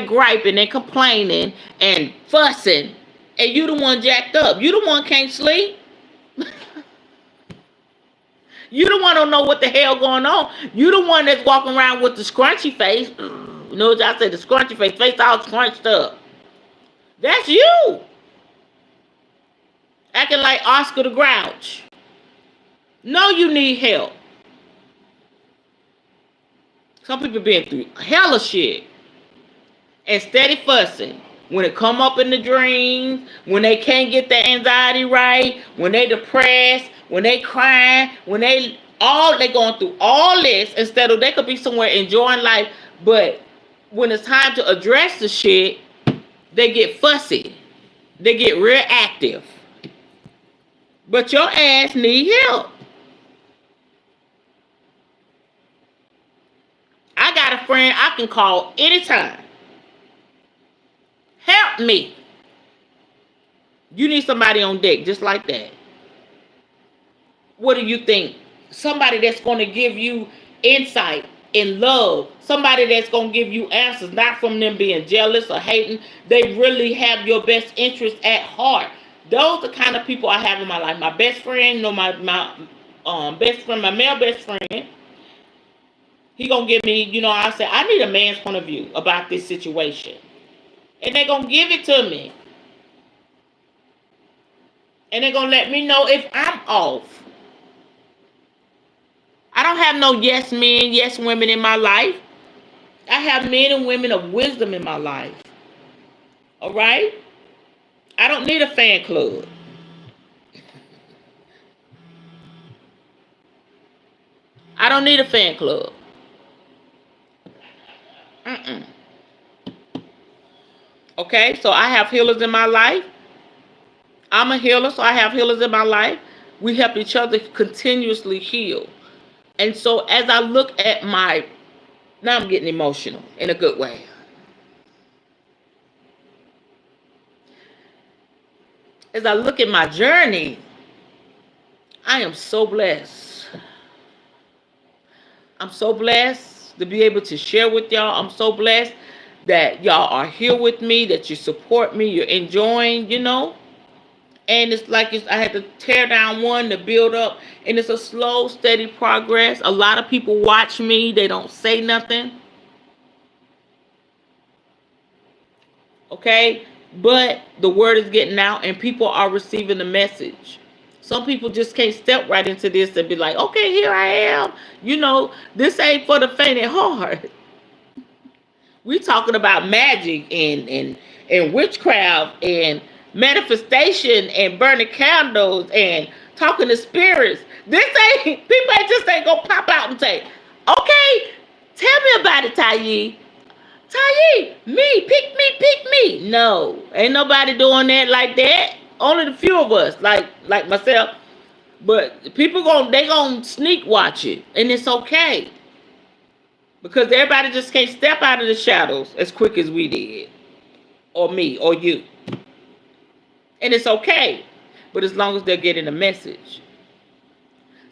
griping and complaining and fussing. And you the one jacked up. You the one can't sleep. You the one don't know what the hell going on. You the one that's walking around with the scrunchy face. You know what I said? The scrunchy face all scrunched up. That's you. Acting like Oscar the Grouch. No, you need help. Some people been through hella shit. And steady fussing. When it come up in the dreams, when they can't get their anxiety right, when they depressed, when they crying, when they going through all this, instead of they could be somewhere enjoying life, but when it's time to address the shit, they get fussy. They get real active. But your ass need help. I got a friend I can call anytime. Help me. You need somebody on deck just like that. What do you think? Somebody that's going to give you insight in love. Somebody that's going to give you answers, not from them being jealous or hating. They really have your best interest at heart. Those are the kind of people I have in my life. My best friend, my best friend, my male best friend, he going to give me, I say, I need a man's point of view about this situation. And they're going to give it to me. And they're going to let me know if I'm off. I don't have no yes men, yes women in my life. I have men and women of wisdom in my life. All right? I don't need a fan club. I don't need a fan club. Okay? So I have healers in my life. I'm a healer, so I have healers in my life. We help each other continuously heal. And so as I look at now I'm getting emotional in a good way. As I look at my journey, I am so blessed. I'm so blessed to be able to share with y'all. I'm so blessed that y'all are here with me, that you support me, you're enjoying, And it's like I had to tear down one to build up. And it's a slow, steady progress. A lot of people watch me. They don't say nothing. Okay? But the word is getting out and people are receiving the message. Some people just can't step right into this and be like, okay, here I am. This ain't for the faint at heart. We talking about magic and witchcraft and manifestation and burning candles and talking to spirits. People just ain't gonna pop out and say, okay, tell me about it, Tayi. Tayi, pick me. No, ain't nobody doing that like that. Only the few of us, like myself. But people they gonna sneak watch it, and it's okay. Because everybody just can't step out of the shadows as quick as we did. Or me, or you. And it's okay. But as long as they're getting a message.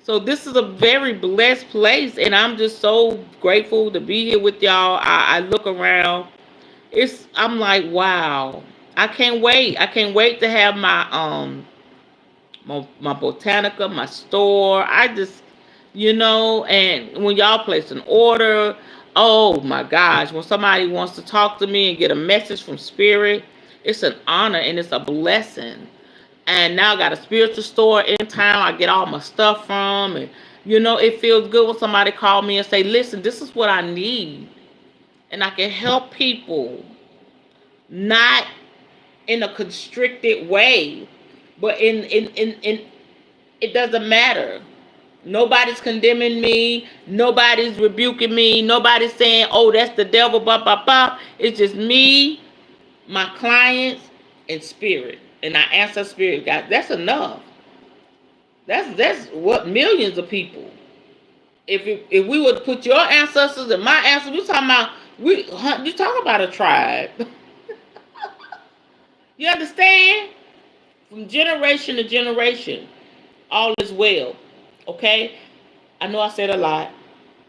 So this is a very blessed place. And I'm just so grateful to be here with y'all. I look around. I'm like, wow. I can't wait. I can't wait to have my Botanica, my store. And when y'all place an order, oh my gosh, when somebody wants to talk to me and get a message from Spirit, it's an honor and it's a blessing. And now I got a spiritual store in town I get all my stuff from. And, it feels good when somebody call me and say, listen, this is what I need. And I can help people, not in a constricted way, but in it doesn't matter. Nobody's condemning me. Nobody's rebuking me. Nobody's saying, oh, that's the devil, blah, blah, blah. It's just me, my clients, and Spirit. And I answer Spirit, guys. That's enough. That's what millions of people. If we would put your ancestors and my ancestors, you talking about a tribe. You understand? From generation to generation, all is well. Okay? I know I said a lot,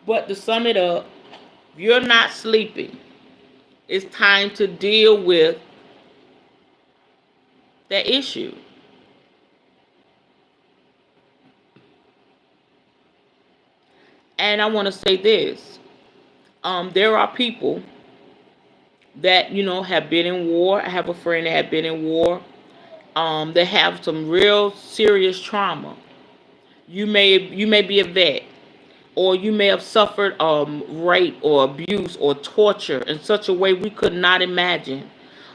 but to sum it up, if you're not sleeping, it's time to deal with that issue. And I want to say this. There are people that, have been in war. I have a friend that had been in war. They have some real serious trauma. You may be a vet, or you may have suffered rape or abuse or torture in such a way we could not imagine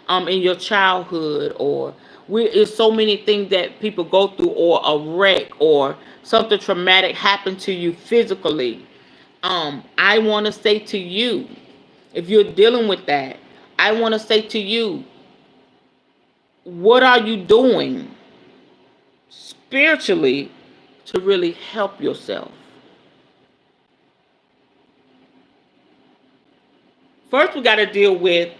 in your childhood, or it's so many things that people go through, or a wreck or something traumatic happened to you physically. I want to say to you, if you're dealing with that, I want to say to you, what are you doing spiritually to really help yourself? First, we got to deal with,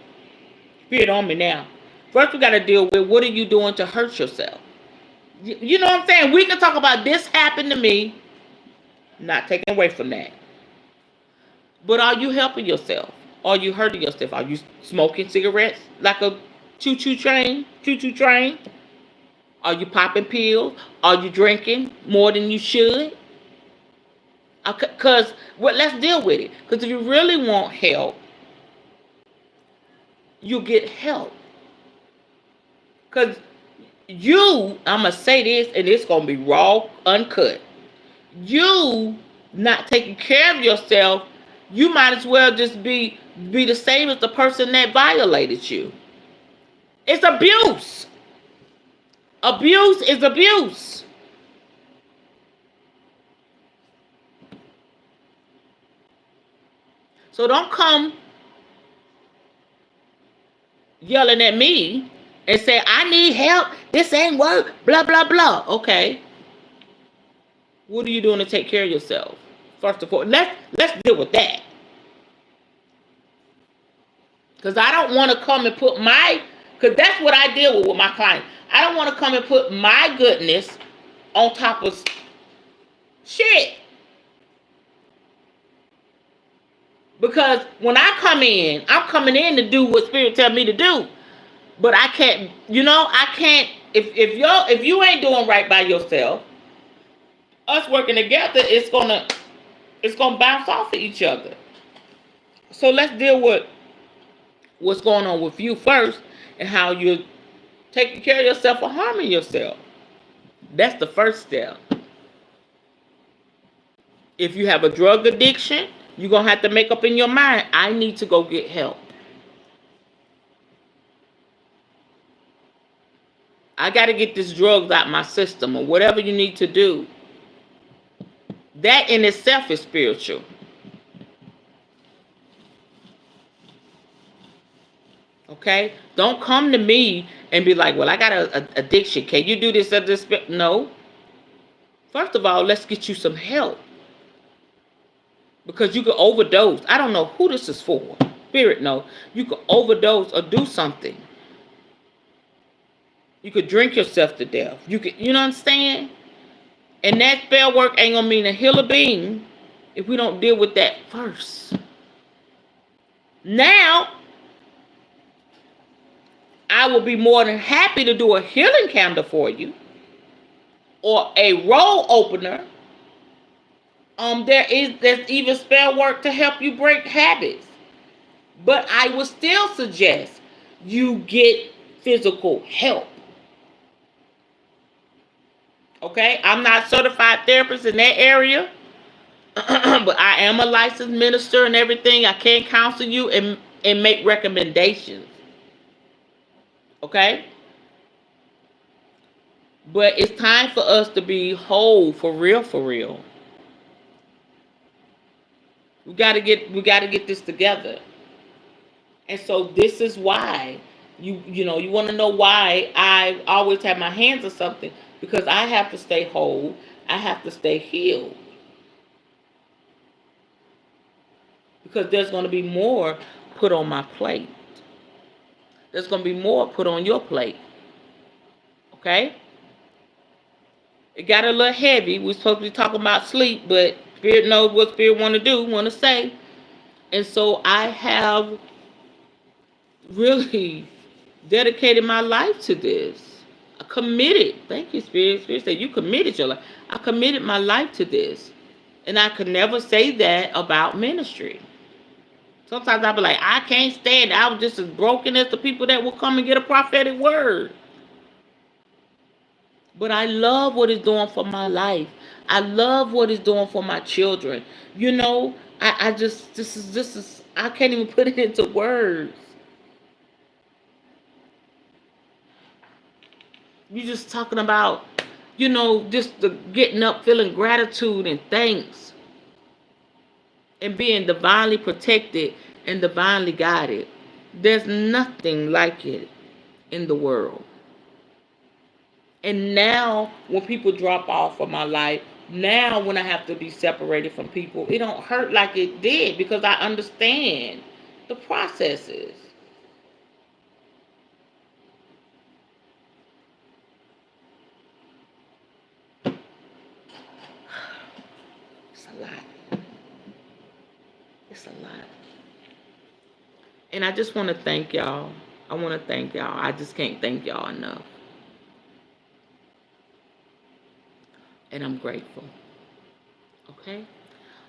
Spirit on me now. First, we got to deal with, what are you doing to hurt yourself? You know what I'm saying? We can talk about this happened to me, not taking away from that. But are you helping yourself? Are you hurting yourself? Are you smoking cigarettes like a choo-choo train? Choo-choo train? Are you popping pills? Are you drinking more than you should? Because let's deal with it. Because if you really want help, you get help. Because I'm going to say this, and it's going to be raw, uncut. You not taking care of yourself, you might as well just be the same as the person that violated you. It's abuse. Abuse is abuse. So don't come yelling at me and say, I need help. This ain't work. Blah, blah, blah. Okay. What are you doing to take care of yourself? First of all, let's deal with that. Because I don't want to come and put because that's what I deal with my clients. I don't want to come and put my goodness on top of shit. Because when I come in, I'm coming in to do what Spirit tell me to do. But I can't, I can't, if you ain't doing right by yourself, us working together, it's gonna bounce off of each other. So let's deal with what's going on with you first and how you're taking care of yourself or harming yourself. That's the first step. If you have a drug addiction, you're going to have to make up in your mind, I need to go get help. I got to get this drugs out my system, or whatever you need to do. That in itself is spiritual. Okay? Don't come to me and be like, well, I got an addiction. Can you do this or this? No. First of all, let's get you some help. Because you could overdose. I don't know who this is for. Spirit, no. You could overdose or do something. You could drink yourself to death. You know what I'm saying? And that spell work ain't gonna mean a hill of bean if we don't deal with that first. Now, I will be more than happy to do a healing candle for you, or a roll opener. There's even spell work to help you break habits. But I would still suggest you get physical help. Okay? I'm not a certified therapist in that area. But I am a licensed minister and everything. I can counsel you and make recommendations. Okay? But it's time for us to be whole for real, for real. We gotta get this together. And so this is why you want to know why I always have my hands on something, because I have to stay whole. I have to stay healed. Because there's going to be more put on my plate. There's going to be more put on your plate. Okay? It got a little heavy. We're supposed to be talking about sleep, but Spirit knows what Spirit want to say. And so I have really dedicated my life to this. I committed. Thank you, Spirit. Spirit said, you committed your life. I committed my life to this. And I could never say that about ministry. Sometimes I'll be like, I can't stand it. I was just as broken as the people that will come and get a prophetic word. But I love what it's doing for my life. I love what it's doing for my children. I just, this is, I can't even put it into words. You're just talking about, just the getting up, feeling gratitude and thanks. And being divinely protected and divinely guided. There's nothing like it in the world. And now, when people drop off of my life, now when I have to be separated from people, it don't hurt like it did, because I understand the processes. It's It's a lot. And I just want to thank y'all. I want to thank y'all. I just can't thank y'all enough. And I'm grateful. Okay.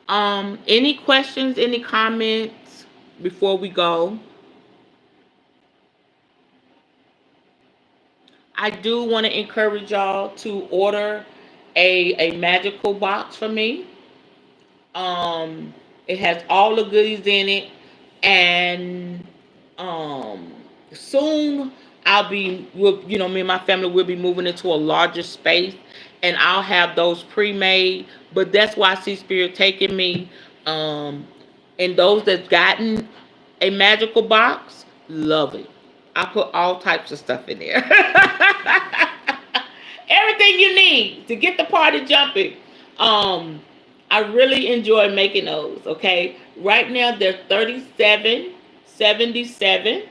Any questions, any comments before we go? I do want to encourage y'all to order a magical box for me. Um, it has all the goodies in it, and um, soon me and my family will be moving into a larger space, and I'll have those pre-made. But that's why I see Spirit taking me. And those that's gotten a magical box, love it. I put all types of stuff in there. Everything you need to get the party jumping. Um, I really enjoy making those. Okay, right now they're $37.77,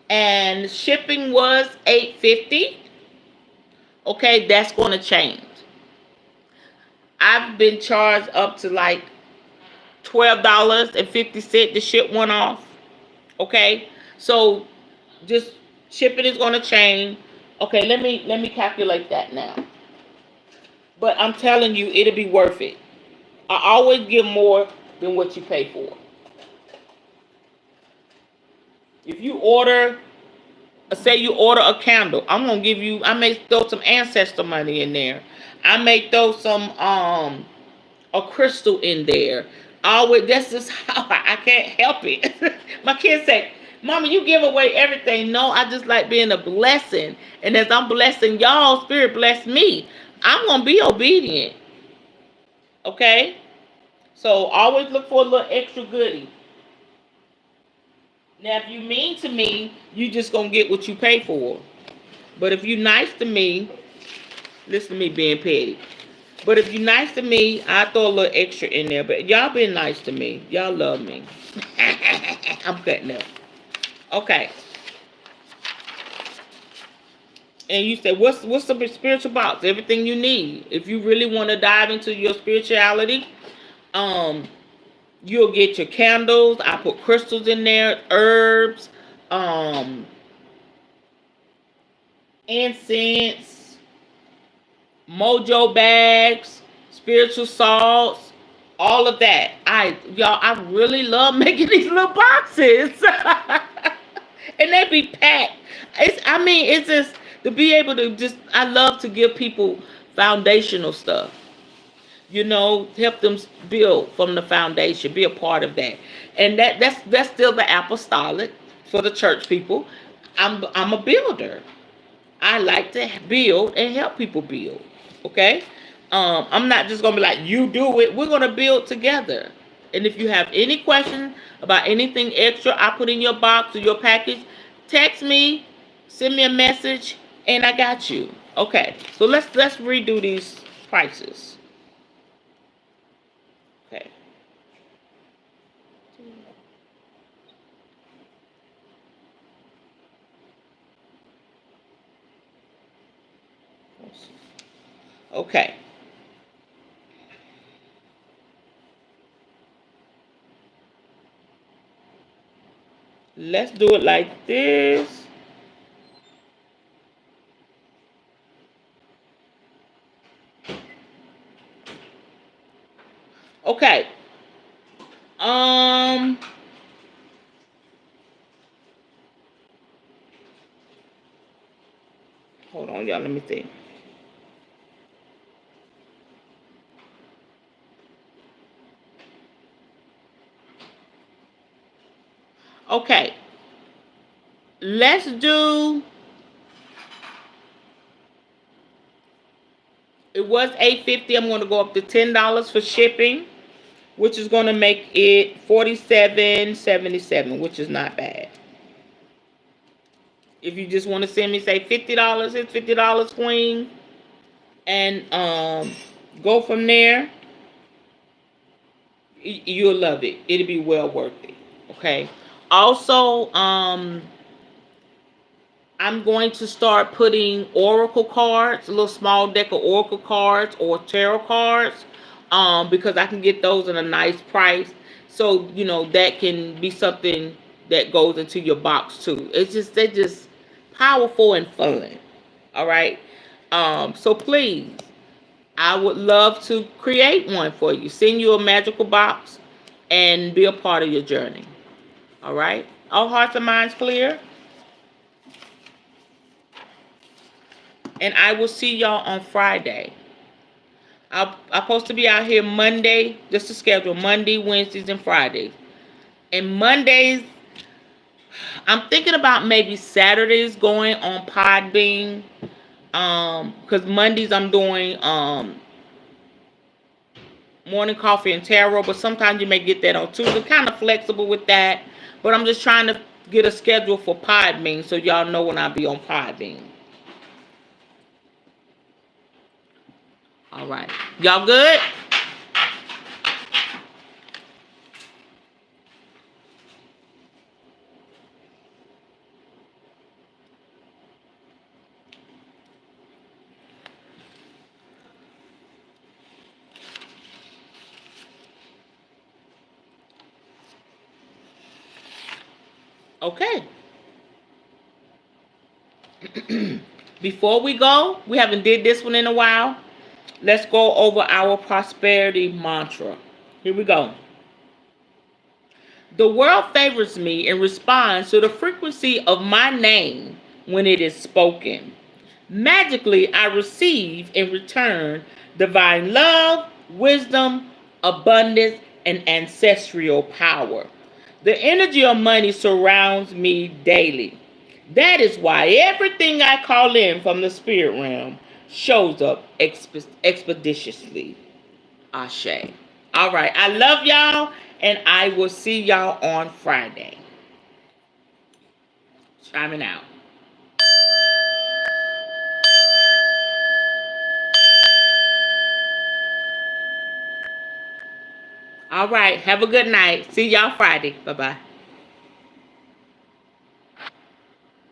and shipping was $8.50. Okay, that's going to change. I've been charged up to like $12.50 to ship one off. Okay, so just shipping is going to change. Okay, let me calculate that now. But I'm telling you, it'll be worth it. I always give more than what you pay for. If you order, say you order a candle, I'm gonna give you. I may throw some ancestor money in there. I may throw some a crystal in there. Always, that's just how I can't help it. My kids say, "Mama, you give away everything." No, I just like being a blessing, and as I'm blessing y'all, Spirit bless me. I'm gonna be obedient. Okay, so always look for a little extra goodie. Now, if you mean to me, you just gonna get what you pay for. But if you nice to me, listen to me being petty. But if you nice to me, I throw a little extra in there. But y'all been nice to me. Y'all love me. I'm cutting up. Okay. And you say, what's the spiritual box? Everything you need. If you really want to dive into your spirituality, you'll get your candles. I put crystals in there, herbs, incense, mojo bags, spiritual salts, all of that. I really love making these little boxes. And they be packed. It's just to be able to I love to give people foundational stuff. Help them build from the foundation, be a part of that. And that's still the apostolic for the church people. I'm a builder. I like to build and help people build. Okay? I'm not just gonna be like, you do it. We're gonna build together. And if you have any questions about anything extra I put in your box or your package, text me, send me a message, and I got you. Okay. So let's redo these prices. Okay. Okay. Let's do it like this. Okay. Hold on, y'all. Let me see. Okay. Let's do. It was $8.50. I'm going to go up to $10 for shipping, which is going to make it $47.77, which is not bad. If you just want to send me, say $50, it's $50, Queen, and go from there. You'll love it. It'll be well worth it. Okay. Also, I'm going to start putting oracle cards, a little small deck of oracle cards or tarot cards, because I can get those at a nice price. So, that can be something that goes into your box too. They're just powerful and fun. All right. So please, I would love to create one for you. Send you a magical box and be a part of your journey. All right. All hearts and minds clear. And I will see y'all on Friday. I'm supposed to be out here Monday, just to schedule Monday, Wednesdays, and Fridays. And Mondays, I'm thinking about maybe Saturdays going on Podbean. Because Mondays I'm doing morning coffee and tarot, but sometimes you may get that on Tuesday. Kind of flexible with that, but I'm just trying to get a schedule for Podbean so y'all know when I'll be on Podbean. All right, y'all good? Okay. Before we go, we haven't did this one in a while. Let's go over our prosperity mantra. Here we go. The world favors me in response to the frequency of my name when it is spoken. Magically, I receive in return divine love, wisdom, abundance, and ancestral power. The energy of money surrounds me daily. That is why everything I call in from the spirit realm shows up expeditiously. Ashe. All right. I love y'all, and I will see y'all on Friday. Chiming out. All right. Have a good night. See y'all Friday. Bye-bye.